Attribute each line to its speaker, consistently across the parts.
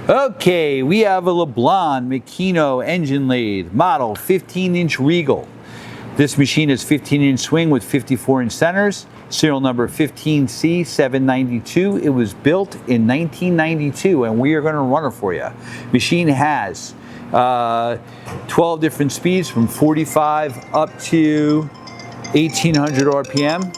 Speaker 1: Okay, we have a LEBLOND-MAKINO engine lathe, model 15-inch Regal. This machine is 15-inch swing with 54-inch centers, serial number 15C-792. It was built in 1992, and we are going to run it for you. Machine has 12 different speeds from 45 up to 1800 RPM.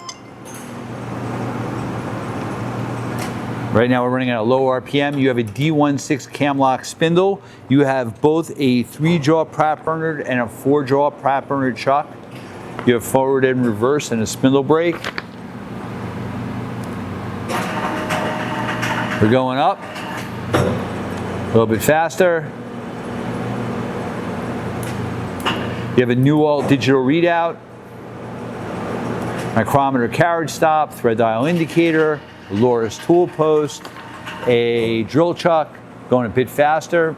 Speaker 1: Right now we're running at a low RPM. You have a D16 CAMLOCK spindle. You have both a 3-jaw prop burner and a 4-jaw prop burner chuck. You have forward and reverse and a spindle brake. We're going up a little bit faster. You have a NEWALL digital readout, micrometer carriage stop, thread dial indicator, Loris tool post, a drill chuck, going a bit faster.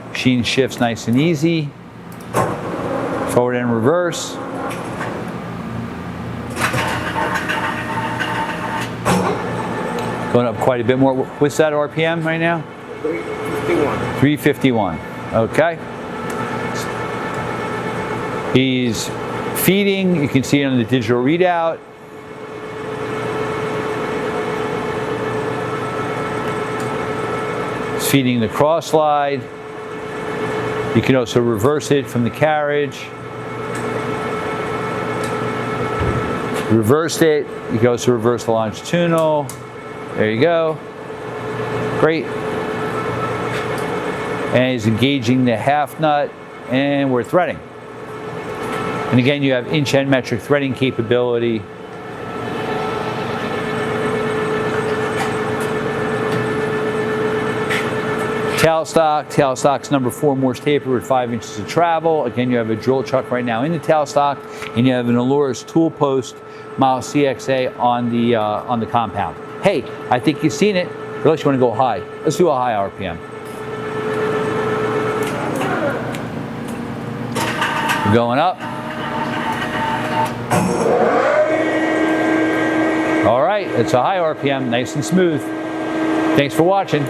Speaker 1: Machine shifts nice and easy. Forward and reverse. Going up quite a bit more. What's that RPM right now?
Speaker 2: 351.
Speaker 1: 351. Okay. He's feeding. You can see it on the digital readout. Feeding the cross slide. You can also reverse it from the carriage. Reversed it. You can also reverse the longitudinal. There you go. Great. And he's engaging the half nut, and we're threading. And again, you have inch and metric threading capability. Tailstock's number 4 Morse taper with 5 inches of travel. Again, you have a drill chuck right now in the tailstock, and you have an Loris tool post model CXA on the compound. Hey, I think you've seen it. Unless you want to go high. Let's do a high RPM. We're going up. All right, it's a high RPM, nice and smooth. Thanks for watching.